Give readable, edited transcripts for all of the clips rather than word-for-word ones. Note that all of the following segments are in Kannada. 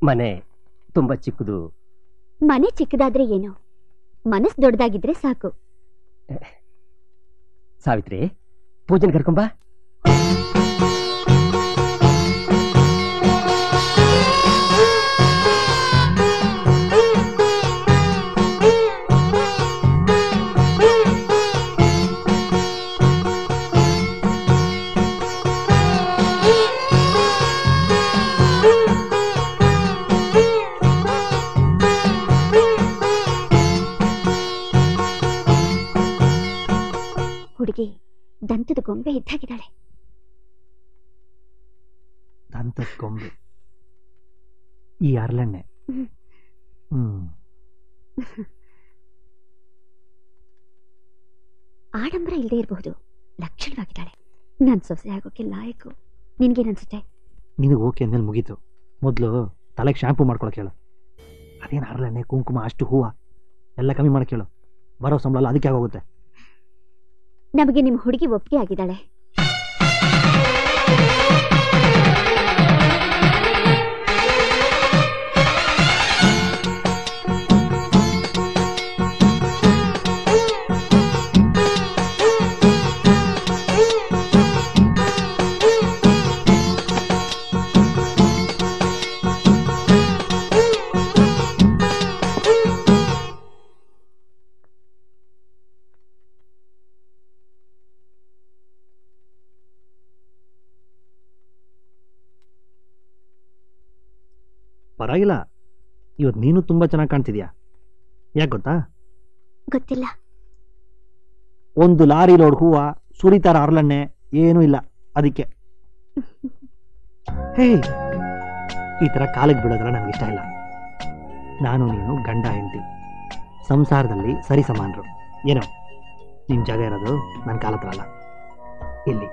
ಮನೆ ತುಂಬಾ ಚಿಕ್ಕದು. ಮನೆ ಚಿಕ್ಕದಾದ್ರೆ ಏನು, ಮನಸ್ಸು ದೊಡ್ಡದಾಗಿದ್ರೆ ಸಾಕು. ಸಾವಿತ್ರಿ, ಪೂಜೆನ ಕರ್ಕೊಂಬಾ. ಹುಡುಗಿ ದಂತದ ಗೊಂಬೆ ಇದ್ದಾಗಿದ್ದಾಳೆ. ದಂತದ ಗೊಂಬೆ, ಈ ಅರಳೆಣ್ಣೆ. ಆಡಂಬರ ಇಲ್ಲದೆ ಇರಬಹುದು, ಲಕ್ಷಣವಾಗಿದ್ದಾಳೆ. ನನ್ ಸೊಸೆ ಆಗೋಕೆ ಲಾಯಕು. ನಿನ್ಗೇನನ್ಸುತ್ತೆ? ನಿನಗೆ ಓಕೆ ಅಂದ್ಮೇಲೆ ಮುಗೀತು. ಮೊದಲು ತಲೆಗೆ ಶಾಂಪೂ ಮಾಡ್ಕೊಳಕ್ ಹೇಳು. ಅದೇನು ಹರಳೆಣ್ಣೆ, ಕುಂಕುಮ, ಅಷ್ಟು ಹೂವ ಎಲ್ಲ ಕಮ್ಮಿ ಮಾಡಕ್ ಹೇಳು. ಬರೋ ಸಂಬಳ ಎಲ್ಲ ಅದಕ್ಕೆ ಆಗೋಗುತ್ತೆ. ನಮಗೆ ನಿಮ್ಮ ಹುಡುಗಿ ಒಪ್ಪಿಗೆ ಆಗಿದ್ದಾಳೆ. ಪರವಾಗಿಲ್ಲ, ಇವತ್ತು ನೀನು ತುಂಬಾ ಚೆನ್ನಾಗಿ ಕಾಣ್ತಿದ್ಯಾ. ಯಾಕೆ ಗೊತ್ತಾ? ಗೊತ್ತಿಲ್ಲ. ಒಂದು ಲಾರಿ ಲೋಡ್ ಹೂವ, ಸುರಿತಾರ ಹರಳೆಣ್ಣೆ ಏನೂ ಇಲ್ಲ, ಅದಕ್ಕೆ. ಹೇ, ಈ ತರ ಕಾಲಿಗೆ ಬಿಡೋದ್ರಲ್ಲಿ ನನಗೆ ಇಷ್ಟ ಇಲ್ಲ. ನಾನು ನೀನು ಗಂಡ ಹೆಂಡತಿ, ಸಂಸಾರದಲ್ಲಿ ಸರಿ ಸಮಾನರು. ಏನೋ ನಿನ್ ಜಾಗ ಇರೋದು ನನ್ನ ಕಾಲ ಹತ್ರ ಅಲ್ಲ, ಇಲ್ಲಿ.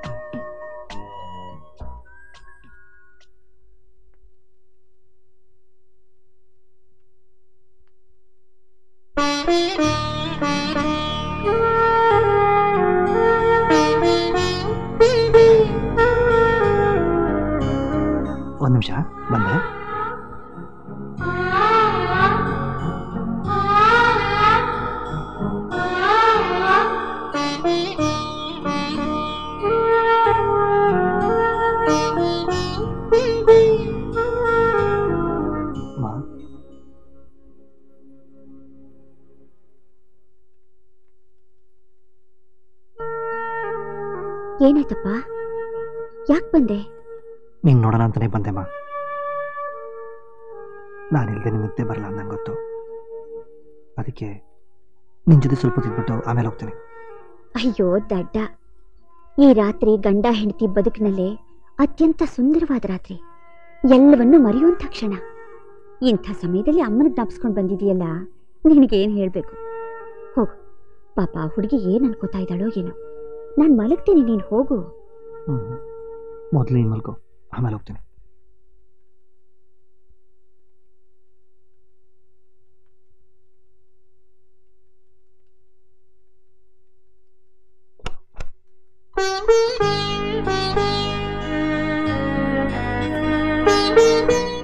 ಒಂದು ನಿಮಿಷ ಬಂದೆ. ಏನಾಯ್ತಪ್ಪ? ಯಾಕೆ ಬಂದೆ? ನೀನ್ ನೋಡೋಣ ಅಂತಾನೆ ಬಂದೆಮ್ಮ. ನಾನಿಲ್ದೆ ನಿನ್ನಿದ್ದೆ ಬರಲ್ಲ ನಂಗೆ ಗೊತ್ತು. ಅದಕ್ಕೆ ನಿನ್ ಜೊತೆ ಸ್ವಲ್ಪ ತಿದ್ಬಿಟ್ಟು ಆಮೇಲೆ ಹೋಗ್ತೇನೆ. ಅಯ್ಯೋ ದಡ್ಡ, ಈ ರಾತ್ರಿ ಗಂಡ ಹೆಂಡತಿ ಬದುಕಿನಲ್ಲೇ ಅತ್ಯಂತ ಸುಂದರವಾದ ರಾತ್ರಿ, ಎಲ್ಲವನ್ನೂ ಮರೆಯುವಂಥ ಕ್ಷಣ. ಇಂಥ ಸಮಯದಲ್ಲಿ ಅಮ್ಮನ ಜ್ಞಾಪಿಸ್ಕೊಂಡು ಬಂದಿದೆಯಲ್ಲ, ನಿನಗೇನು ಹೇಳಬೇಕು? ಹೋಗು ಪಾಪ, ಹುಡುಗಿ ಏನು ಅನ್ಕೋತಾ ಇದ್ದಾಳೋ ಏನೋ. ನಾನು ಮಲಗ್ತೀನಿ, ನೀನು ಹೋಗು. ಮೊದಲು ನೀನು ಮಲ್ಕೋ, ಆಮೇಲೆ ಹೋಗ್ತೀನಿ.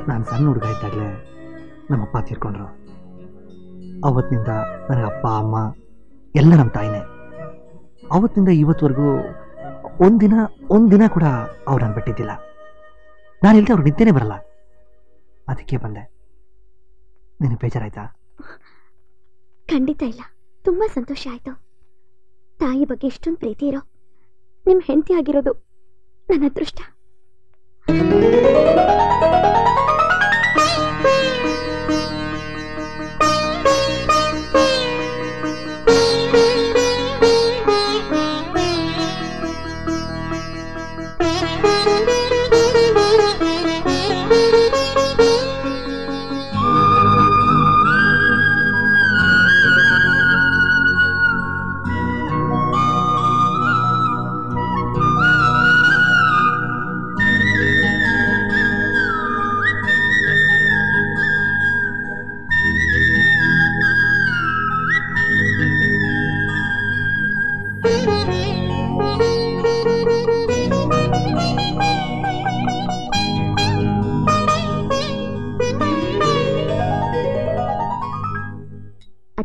ನಾನು ಸಣ್ಣ ಹುಡುಗ ಇದ್ದಾಗಲೇ ನಮ್ಮಪ್ಪ ತೀರ್ಕೊಂಡ್ರು. ಅವತ್ತಿನಿಂದ ನನಗೆ ಅಪ್ಪ ಅಮ್ಮ ಎಲ್ಲ ನಮ್ಮ ತಾಯಿನೇ. ಅವತ್ತಿಂದ ಇವತ್ತುವರೆಗೂ ಒಂದಿನ ಕೂಡ ಅವ್ರು ನಾನು ಬಿಟ್ಟಿದ್ದಿಲ್ಲ. ನಾನು ಇಲ್ಲದೆ ಅವ್ರು ನಿದ್ದೆನೇ ಬರಲ್ಲ. ಅದಕ್ಕೆ ಬಂದೆ. ನಿನಗೆ ಬೇಜಾರಾಯ್ತಾ? ಖಂಡಿತ ಇಲ್ಲ, ತುಂಬಾ ಸಂತೋಷ ಆಯ್ತು. ತಾಯಿ ಬಗ್ಗೆ ಇಷ್ಟೊಂದು ಪ್ರೀತಿ ಇರೋ ನಿಮ್ಮ ಹೆಂಡತಿ ಆಗಿರೋದು ನನ್ನ ಅದೃಷ್ಟ.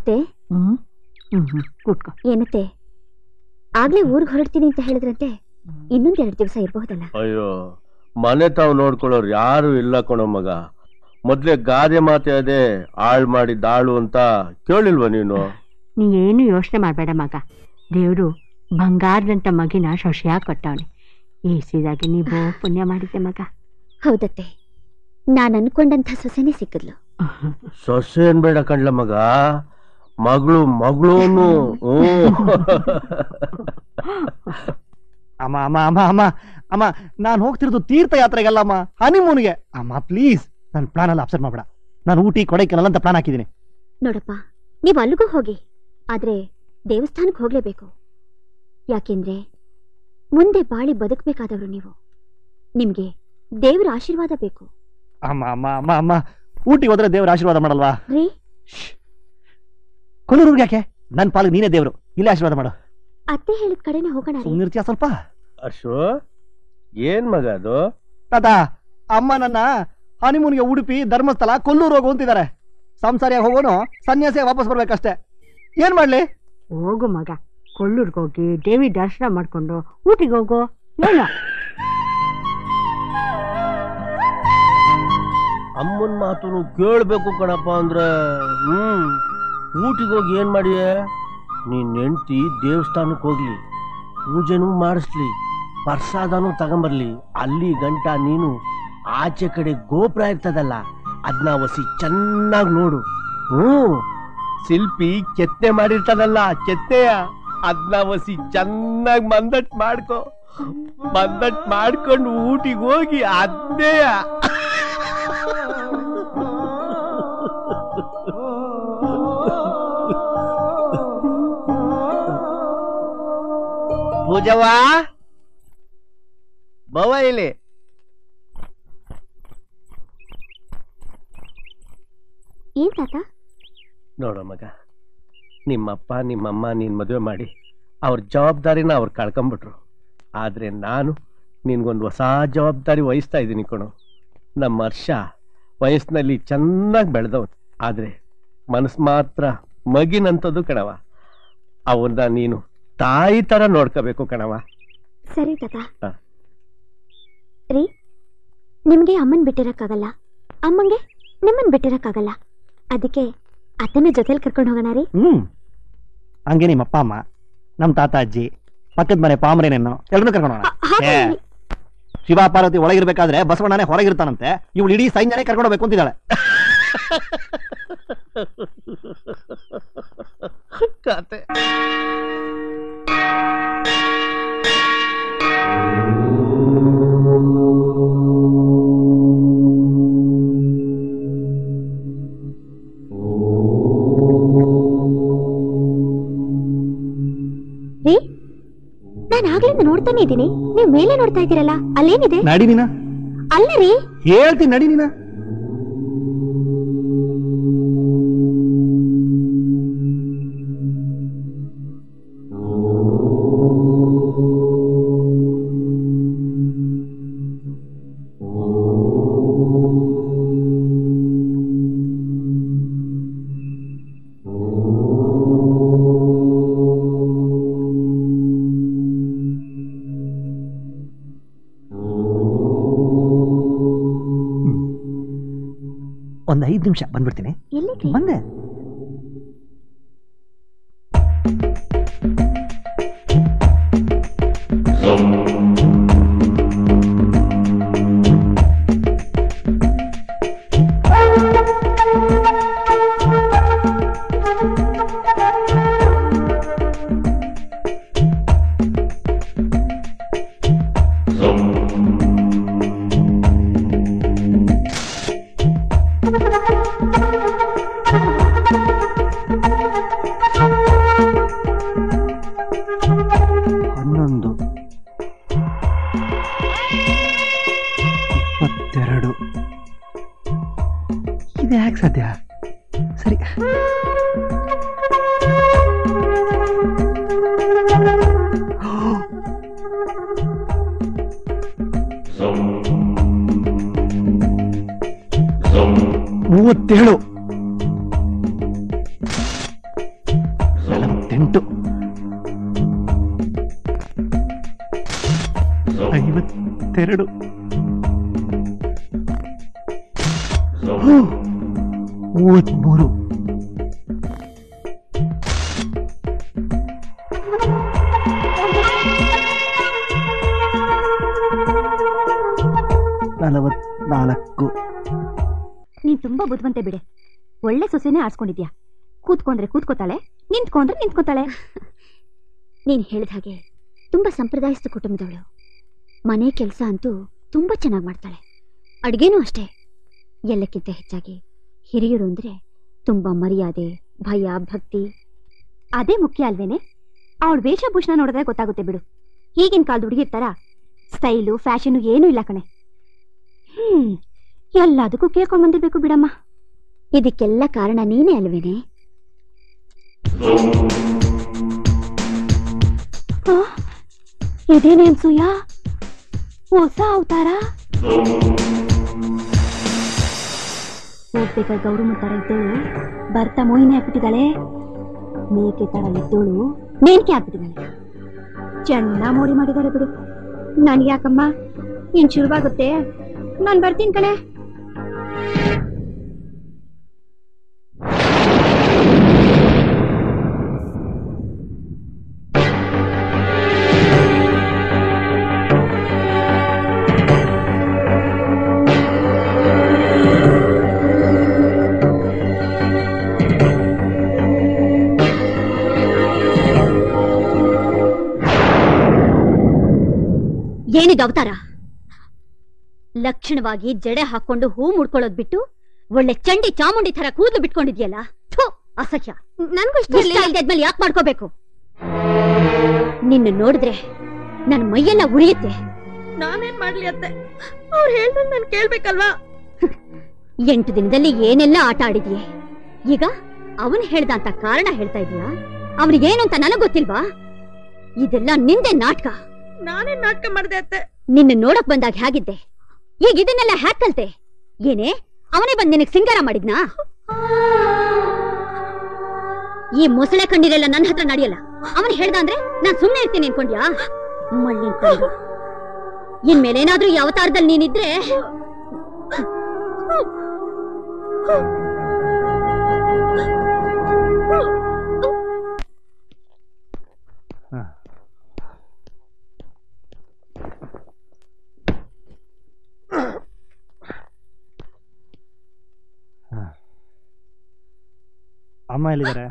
ಅತ್ತೆ ಕೂತ್ಕೋ. ಏನತ್ತೆ ಆಗ್ಲೇ ಊರ್ಗ್ ಹೊರಡ್ತೀನಿ ಅಂತ ಹೇಳಿದ್ರಂತೆ, ಇನ್ನೊಂದ್ 2 ದಿವಸ ಇರಬಹುದಲ್ಲ? ಅಯ್ಯೋ, ಮನೆ ತಾವು ನೋಡ್ಕೊಳ್ಳೋರು ಯಾರು ಇಲ್ಲ ಕಣೋ ಮಗ. ಮೊದ್ಲೇ ಗಾದೆ ಮಾತೆ ಅದೇ, ಆಳ್ ಮಾಡಿದ್ದಾಳು ಅಂತ ಕೇಳಿಲ್ವ ನೀನು? ನೀ ಏನು ಯೋಚನೆ ಮಾಡ್ಬೇಡ ಮಗ. ದೇವ್ರು ಬಂಗಾರದಂತ ಮಗಿನ ಶಶಿಯಾಗಿ ಕೊಟ್ಟವನೆ. ಈಸಿದಾಗಿ ನೀವು ಪುಣ್ಯ ಮಾಡಿದ್ದೆ ಮಗ. ಹೌದತ್ತೆ, ನಾನ್ ಅನ್ಕೊಂಡಂಥ ಸೊಸೆನೇ ಸಿಕ್ಕಿದ್ಲು. ಸೊಸೆ ಏನ್ಬೇಡ ಕಣ್ಲ ಮಗ, ಮಗಳು ಮಗಳೂನು. ಅಮ್ಮ ಅಮ್ಮ ಅಮ್ಮ ಅಮ್ಮ ಅಮ್ಮ, ನಾನು ಹೋಗ್ತಿರೋದು ತೀರ್ಥಯಾತ್ರೆಗಲ್ಲ ಅಮ್ಮ, ಹನಿಮೂನ್ಗೆ. ಅಮ್ಮ ಪ್ಲೀಸ್, ನನ್ನ ಪ್ಲಾನ್ ಎಲ್ಲ ಅಪ್ಸೆಟ್ ಮಾಡ್ಬೇಡ. ನಾನು ಊಟಿ ಕೊಡೈಕೆನಲ್ ಅಂತ ಪ್ಲಾನ್ ಹಾಕಿದ್ದೀನಿ. ನೋಡಪ್ಪ, ನೀವು ಅಲ್ಲಿಗೂ ಹೋಗಿ, ಆದ್ರೆ ದೇವಸ್ಥಾನಕ್ಕೆ ಹೋಗ್ಲೇಬೇಕು. ಯಾಕೆಂದ್ರೆ ಮುಂದೆ ಬಾಳಿ ಬದುಕಬೇಕಾದವರು ನೀವು. ನಿಮ್ಗೆ ದೇವರ ಆಶೀರ್ವಾದ ಬೇಕು. ಅಮ್ಮ ಅಮ್ಮ ಅಮ್ಮ ಅಮ್ಮ, ಊಟಿಗೆ ಹೋದ್ರೆ ದೇವ್ರ ಆಶೀರ್ವಾದ ಮಾಡಲ್ವಾ? ರೀ, ಕೊಲ್ಲೂರ್ಗೆ ಯಾಕೆ? ನನ್ನ ಪಾಲಿಗೆ ನೀನೇ ದೇವ್ರು, ಇಲ್ಲೇ ಆಶೀರ್ವಾದ ಮಾಡು. ಅತ್ತೆ ಹೇಳಿದ ಕಡೆನೆ ಹೋಗೋಣ. ಸುಮ್ಮನಿರ್ತೀಯ ಸ್ವಲ್ಪ? ಅಶೋ, ಏನ್ ಮಗ ಅದು? ತಾತ, ಅಮ್ಮ ನನ್ನ ಹನಿಮೂನ್ಗೆ ಉಡುಪಿ, ಧರ್ಮಸ್ಥಳ, ಕೊಲ್ಲೂರು ಹೋಗು ಅಂತಿದ್ದಾರೆ. ಸಂಸಾರಿಯಾಗಿ ಹೋಗೋನು, ಸನ್ಯಾಸಿಯಾಗಿ ವಾಪಸ್ ಬರ್ಬೇಕಷ್ಟೇ. ಏನ್ ಮಾಡ್ಲಿ? ಹೋಗು ಮಗ, ಕೊಲ್ಲೂರ್ಗೆ ಹೋಗಿ ದೇವಿ ದರ್ಶನ ಮಾಡ್ಕೊಂಡು ಊಟಿಗೆ ಹೋಗು. ಏನು ಅಮ್ಮನ್ ಮಾತು ಕೇಳ್ಬೇಕು ಕಣಪ್ಪ ಅಂದ್ರೆ. ಊಟಿಗೆ ಹೋಗಿ ಏನ್ ಮಾಡಿಯೇ? ನೀನ್ ಹೆಂಡ್ತಿ ದೇವಸ್ಥಾನಕ್ಕೆ ಹೋಗ್ಲಿ, ಪೂಜೆನೂ ಮಾಡಿಸ್ಲಿ, ಪ್ರಸಾದನೂ ತಗೊಂಬರ್ಲಿ. ಅಲ್ಲಿ ಗಂಟ ನೀನು ಆಚೆ ಕಡೆ ಗೋಪುರ ಇರ್ತದಲ್ಲ, ಅದನ್ನ ಒಸಿ ಚೆನ್ನಾಗಿ ನೋಡು. ಶಿಲ್ಪಿ ಕೆತ್ತನೆ ಮಾಡಿರ್ತದಲ್ಲ, ಕೆತ್ತೆಯ ಅದನ್ನ ಒಸಿ ಚೆನ್ನಾಗಿ ಮಂದಟ್ ಮಾಡ್ಕೊ. ಮಂದಟ್ ಮಾಡ್ಕೊಂಡು ಊಟಿಗೆ ಹೋಗಿ ಅದ್ನೇಯ ಪೂಜವ್ವ, ಬವ ಇಲ್ಲಿ. ಏನ್ ತಾತ? ನೋಡೋ ಮಗ, ನಿಮ್ಮಪ್ಪ ನಿಮ್ಮಮ್ಮ ನೀನ್ ಮದುವೆ ಮಾಡಿ ಅವ್ರ ಜವಾಬ್ದಾರಿನ ಅವ್ರು ಕಳ್ಕೊಂಬಿಟ್ರು. ಆದ್ರೆ ನಾನು ನಿನ್ಗೊಂದು ಹೊಸ ಜವಾಬ್ದಾರಿ ವಹಿಸ್ತಾ ಇದ್ದೀನಿ ಕಣೋ. ನಮ್ಮ ಹರ್ಷ ವಯಸ್ಸಿನಲ್ಲಿ ಚೆನ್ನಾಗಿ ಬೆಳೆದವ್, ಆದ್ರೆ ಮನಸ್ಸು ಮಾತ್ರ ಮಗಿನಂತದ್ದು ಕಣವ. ಅವನ್ನ ನೀನು ತಾಯಿ ತರ ನೋಡ್ಕೋಬೇಕು ಕಣವ. ಸರಿ ತಾತ. ರೀ, ನಿಮ್ಗೆ ಅಮ್ಮನ್ ಬಿಟ್ಟಿರಕ್ಕಾಗಲ್ಲ, ಅಮ್ಮಂಗೆ ನಿಮ್ಮನ್ ಬಿಟ್ಟಿರಕ್ಕಾಗಲ್ಲ. ಅದಕ್ಕೆ ಅತ್ತನ ಜೊತೆಲಿ ಕರ್ಕೊಂಡು ಹೋಗೋಣ ರೀ. ಹಂಗೆ ನಿಮ್ಮ ಅಪ್ಪ ಅಮ್ಮ, ನಮ್ಮ ತಾತ ಅಜ್ಜಿ, ಪಕ್ಕದ ಮನೆ ಪಾಮರೇನೇನು ಎಲ್ಲರೂ ಕರ್ಕೊಂಡು ಹೋಗೋಣ. ಶಿವ ಪಾರ್ವತಿ ಒಳಗಿರ್ಬೇಕಾದ್ರೆ ಬಸವಣ್ಣನೇ ಹೊರಗಿರ್ತಾನಂತೆ, ಇವಳು ಇಡೀ ಸೈನ್ಯನೇ ಕರ್ಕೊಂಡು ಹೋಗ್ಬೇಕು ಅಂತಿದ್ದಾಳೆ. ಕತೆ ರೀ, ನಾನು ಆಗ್ಲಿಂದ ನೋಡ್ತಾನೆ ಇದ್ದೀನಿ, ನೀವು ಮೇಲೆ ನೋಡ್ತಾ ಇದ್ದೀರಲ್ಲ, ಅಲ್ಲೇನಿದೆ? ನಡಿ ನೀನ. ಅಲ್ಲ ರೀ, ಹೇಳ್ತೀನಿ ನಡಿ ನೀನ. ಒಂದು 5 ನಿಮಿಷ ಬಂದ್ಬಿಡ್ತೀನಿ. ಎಲ್ಲಿಗೆ? ಬಂದೆ. ಇದು ಯಾಕೆ ಸಾಧ್ಯ? ಸರಿ, 2 33 44 ನೀನ್ ತುಂಬಾ ಬುದ್ಧಿವಂತೆ ಬಿಡೆ. ಒಳ್ಳೆ ಸೊಸೆನೇ ಆಡ್ಸ್ಕೊಂಡಿದ್ಯಾ. ಕೂತ್ಕೊಂಡ್ರೆ ಕೂತ್ಕೋತಾಳೆ, ನಿಂತ್ಕೊಂಡ್ರೆ ನಿಂತ್ಕೋತಾಳೆ. ನೀನ್ ಹೇಳಿದ ಹಾಗೆ ತುಂಬಾ ಸಂಪ್ರದಾಯಸ್ಥ ಕುಟುಂಬದವಳು. ಮನೆ ಕೆಲಸ ಅಂತೂ ತುಂಬಾ ಚೆನ್ನಾಗಿ ಮಾಡ್ತಾಳೆ. ಅಡ್ಗೆನೂ ಅಷ್ಟೇ. ಎಲ್ಲಕ್ಕಿಂತ ಹೆಚ್ಚಾಗಿ ಹಿರಿಯರು ಅಂದ್ರೆ ತುಂಬಾ ಮರ್ಯಾದೆ, ಭಯ, ಭಕ್ತಿ ಅದೇ ಮುಖ್ಯ ಅಲ್ವೇನೆ? ಅವಳ ವೇಷಭೂಷಣ ನೋಡಿದ್ರೆ ಗೊತ್ತಾಗುತ್ತೆ ಬಿಡು. ಈಗಿನ ಕಾಲದ ಹುಡುಗಿರ್ ತರ ಸ್ಟೈಲು ಫ್ಯಾಷನು ಏನೂ ಇಲ್ಲ ಕಣೆ. ಎಲ್ಲದಕ್ಕೂ ಕೇಳ್ಕೊಂಡ್ ಬಂದಿರ್ಬೇಕು ಬಿಡಮ್ಮ. ಇದಕ್ಕೆಲ್ಲ ಕಾರಣ ನೀನೇ ಅಲ್ವೇನೆ? ಇದೇನೇನ್ ಸೂಯ, ಹೊಸ ಅವತಾರ. ಹೋಗ್ಬೇಕಾದ್ರೆ ಗೌರಮ್ಮ ತರ ಇದ್ದೋಳು ಬರ್ತಾ ಮೋಹಿನಿ ಹಾಕ್ಬಿಟ್ಟಿದ್ದಾಳೆ. ಮೇಕೆ ತರ ಇದ್ದೋಳು ಮೇನ್ಕೆ ಹಾಕ್ಬಿಟ್ಟಿದ್ದಾಳೆ. ಚೆನ್ನಾಗಿ ಮೋಡಿ ಮಾಡಿದಾರೆ ಬಿಡು. ನನ್ಗೆ ಯಾಕಮ್ಮ, ಇನ್ ಶುರುವಾಗುತ್ತೆ. ನಾನ್ ಬರ್ತೀನಿ ಕಣೆ. ಏನಿದು ಅವತಾರ? ಲಕ್ಷಣವಾಗಿ ಜಡೆ ಹಾಕೊಂಡು ಹೂ ಮುಡ್ಕೊಳ್ಳೋದ್ ಬಿಟ್ಟು ಒಳ್ಳೆ ಚಂಡಿ ಚಾಮುಂಡಿ ತರ ಕೂದಲು ಬಿಟ್ಕೊಂಡಿದ್ಯಲ್ಲ. ಅಸಹ್ಯ. ನನ್ಗೂ ಇಷ್ಟ ಇಲ್ದಾದ್ಮೇಲೆ ಯಾಕೆ ಮಾಡ್ಕೋಬೇಕು? ನಿನ್ನ ನೋಡಿದ್ರೆ ನನ್ನ ಮೈಯೆಲ್ಲ ಉರಿಯುತ್ತೆ. ನಾನೇನ್ ಮಾಡ್ಲಿ ಅತ್ತೆ? ಅವ್ರು ಹೇಳ್ದಂಗ್ ನಾನು ಕೇಳ್ಬೇಕಲ್ವಾ? 8 ದಿನದಲ್ಲಿ ಏನೆಲ್ಲ ಆಟ ಆಡಿದ್ಯೆ. ಈಗ ಅವನ್ ಹೇಳ್ದ ಅಂತ ಕಾರಣ ಹೇಳ್ತಾ ಇದೀಯಾ? ಅವನಿಗೇನು ಅಂತ ನನಗ್ ಗೊತ್ತಿಲ್ವಾ? ಇದೆಲ್ಲ ನಿಂದೆ ನಾಟಕ. ನಾನೇನ್ ನಾಟಕ ಮಾಡ್ದೆ ಅತ್ತೆ? ನಿನ್ನ ನೋಡಕ್ ಬಂದಾಗ ಹೇಗಿದ್ದೆ, ಈಗ ಇದನ್ನೆಲ್ಲ ಹ್ಯಾಕ್ ಕಲ್ತೆ? ಏನೇ ಅವನೇ ಬಂದ್ ನಿನಗ್ ಸಿಂಗಾರ ಮಾಡಿದ್ನಾ? ಈ ಮೊಸಳೆ ಕಣ್ಣೀರೆಲ್ಲ ನನ್ನ ಹತ್ರ ನಡೆಯಲ್ಲ. ಅವನ್ ಹೇಳ್ದ ಅಂದ್ರೆ ನಾನ್ ಸುಮ್ನೆ ಇರ್ತೀನಿ ಅನ್ಕೊಂಡ್ಯಾ? ಮಳ್ಳಿ ಇನ್ಮೇಲೆ ಏನಾದ್ರೂ ಈ ಅವತಾರದಲ್ಲಿ ನೀನಿದ್ರೆ ಅಮ್ಮ ಎಲ್ಲಿದ್ದಾರೆ?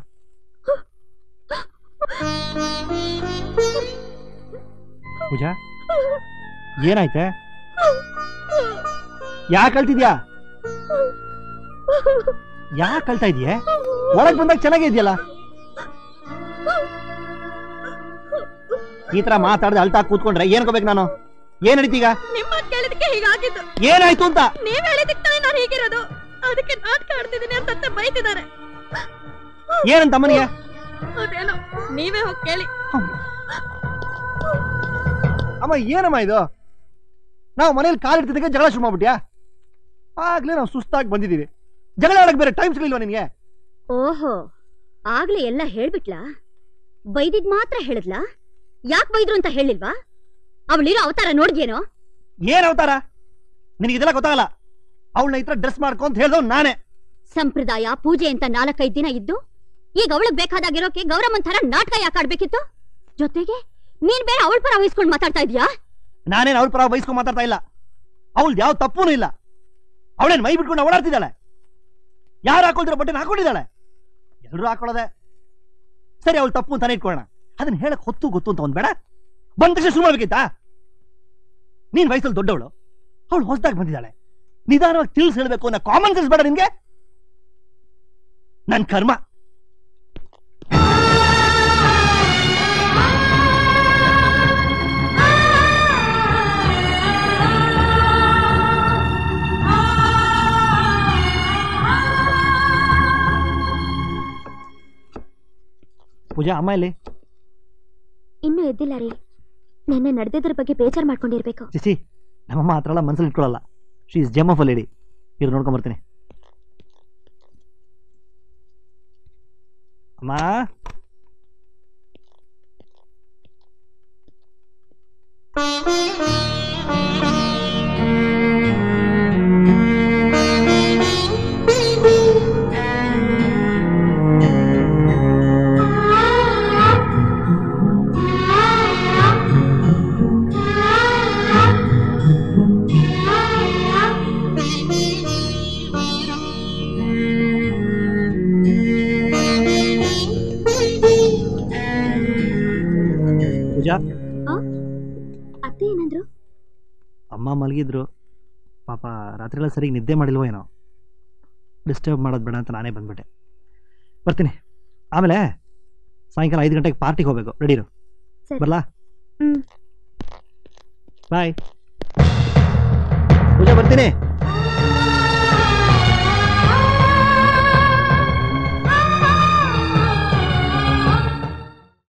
ಪೂಜಾ, ಏನಾಯ್ತೆ? ಯಾಕೆ ಕಳ್ತಿದ್ಯಾ? ಯಾಕೆ ಕಳ್ತಾ ಇದೀಯ? ಒಳಗ್ ಬಂದಾಗ ಚೆನ್ನಾಗೇ ಇದೆಯಲ್ಲ. ಈ ತರ ಮಾತಾಡದೆ ಅಳ್ತಾ ಕೂತ್ಕೊಂಡ್ರೆ ಏನ್ಕೋಬೇಕು ನಾನು? ಏನ್ ನಡೀತೀಗ? ನಿಮ್ಮ ಕೇಳಿದಕ್ಕೆ ಹೀಗಾಗಿದ್ದು. ಏನಾಯ್ತು ಅಂತ? ನೀವ್ ಹೇಳಿದಕ್ಕೆ ನಾನು ಹೀಗಿರೋದು. ಅದಕ್ಕೆ ನಾಟಕ ಆಡ್ತಿದ್ದೀನಿ ಅಂತ ಬೈತಿದ್ದಾರೆ. ಏನಂತ ಅಮ್ಮನಿಗೆ? ಅದೇನೋ ನೀವೇ ಹೋಗಿ ಕೇಳಿ. ಅಮ್ಮ ಏನಮ್ಮ ಇದು? ನಾವು ಮನೇಲಿ ಕಾಲಿಡ್ತಿದ್ದಕ್ಕೆ ಜಗಳ ಶುರು ಮಾಡ್ಬಿಟ್ಯಾ? ಆಗ್ಲೇ ನಾವು ಸುಸ್ತಾಗಿ ಬಂದಿದೀವಿ. ಜಗಳ ಆಡಕ್ ಬೇರೆ ಟೈಮ್ ಸಿಗಲಿಲ್ವಾ ನಿನ್ಗೆ? ಓಹೋ, ಆಗ್ಲೇ ಎಲ್ಲ ಹೇಳ್ಬಿಟ್ಲಾ? ಬೈದಿದ್ ಮಾತ್ರ ಹೇಳಿದ್ಲಾ? ಯಾಕೆ ಬೈದ್ರು ಅಂತ ಹೇಳಿಲ್ವಾ? ಅವಳಿರೋ ಅವತಾರ ನೋಡ್ದೇನೋ? ಏನ್ ಅವತಾರ? ನಿನಗೆ ಇದೆಲ್ಲ ಗೊತ್ತಾಗಲ್ಲ. ಅವಳನ್ನ ಈ ತರ ಡ್ರೆಸ್ ಮಾಡ್ಕೊಂತ ಹೇಳ್ದವ್ ನಾನೇ. ಸಂಪ್ರದಾಯ ಪೂಜೆ ಅಂತ 4-5 ದಿನ ಇದ್ದು ಈಗ ಅವಳಿಗೆ ಬೇಕಾದಾಗಿರೋಕೆ ಗೌರಮ್ಮನ್ ತರ ನಾಟಕ ಯಾಕೆ ಆಡ್ಬೇಕಿತ್ತು? ಜೊತೆಗೆ ನೀನ್ ಬೇರೆ ಅವಳ ಪರ ವಹಿಸ್ಕೊಂಡು ಮಾತಾಡ್ತಾ ಇದೀಯಾ? ನಾನೇನ್ ಅವಳ ಪರ ವಹಿಸ್ಕೊಂಡು ಮಾತಾಡ್ತಾ ಇಲ್ಲ. ಅವಳ್ದು ಯಾವ ತಪ್ಪೂನು ಇಲ್ಲ. ಅವಳೇನ್ ಮೈ ಬಿಟ್ಕೊಂಡು ಓಡಾಡ್ತಿದ್ದಾಳೆ. ಯಾರು ಹಾಕೊಳ್ತಿರೋ ಬಟ್ಟೆನ ಹಾಕೊಂಡಿದ್ದಾಳೆ. ಎಲ್ರು ಹಾಕೊಳ್ಳೋದೆ. ಸರಿ, ಅವಳು ತಪ್ಪು ಅಂತಾನೆ ಇಟ್ಕೊಳ್ಳೋಣ. ಅದನ್ನ ಹೇಳಕ್ ಹೊತ್ತು ಗೊತ್ತು ಅಂತ ಒಂದ್ ಬೇಡ. ಬಂದ ತಕ್ಷಣ ಶುರು ಮಾಡ್ಬೇಕಿತ್ತಾ? ನೀನ್ ವಯಸ್ಸಲ್ಲಿ ದೊಡ್ಡವಳು, ಅವಳು ಹೊಸದಾಗಿ ಬಂದಿದ್ದಾಳೆ. ನಿಧಾನವಾಗಿ ತಿಳಿಸ್ ಹೇಳ್ಬೇಕು ಅನ್ನೋ ಕಾಮನ್ ಸೆನ್ಸ್ ಬೇಡ ನಿನ್ಗೆ? ನನ್ ಕರ್ಮ. ಪೂಜಾ, ಅಮ್ಮ ಇಲ್ಲಿ? ಇನ್ನೂ ಎದ್ದಿಲ್ಲ ರೀ. ನಿನ್ನೆ ನಡೆದಿದ್ರ ಬಗ್ಗೆ ಬೇಜಾರ್ ಮಾಡ್ಕೊಂಡಿರ್ಬೇಕು. ಚಿಸಿ, ನಮ್ಮಮ್ಮ ಹತ್ರ ಎಲ್ಲ ಮನಸ್ಸಲ್ಲಿ ಇಟ್ಕೊಳ್ಳಲ್ಲ. She is gem of a lady. ಇವ್ರು ನೋಡ್ಕೊಂಬರ್ತೀನಿ. ಅಮ್ಮ, ಪೂಜಾ, ಅತ್ತೆ ಏನಂದ್ರು? ಅಮ್ಮ ಮಲಗಿದ್ರು. ಪಾಪ ರಾತ್ರಿ ಎಲ್ಲ ಸರಿಗೆ ನಿದ್ದೆ ಮಾಡಿಲ್ವೋ ಏನೋ. ಡಿಸ್ಟರ್ಬ್ ಮಾಡೋದು ಬೇಡ ಅಂತ ನಾನೇ ಬಂದ್ಬಿಟ್ಟೆ. ಬರ್ತೀನಿ. ಆಮೇಲೆ ಸಾಯಂಕಾಲ 5 ಗಂಟೆಗೆ ಪಾರ್ಟಿಗೆ ಹೋಗ್ಬೇಕು. ರೆಡಿರು. ಸರಿ. ಬರ್ಲಾ? ಹ್ಮ್. ಬಾಯ್. ಪೂಜಾ, ಬರ್ತೀನಿ.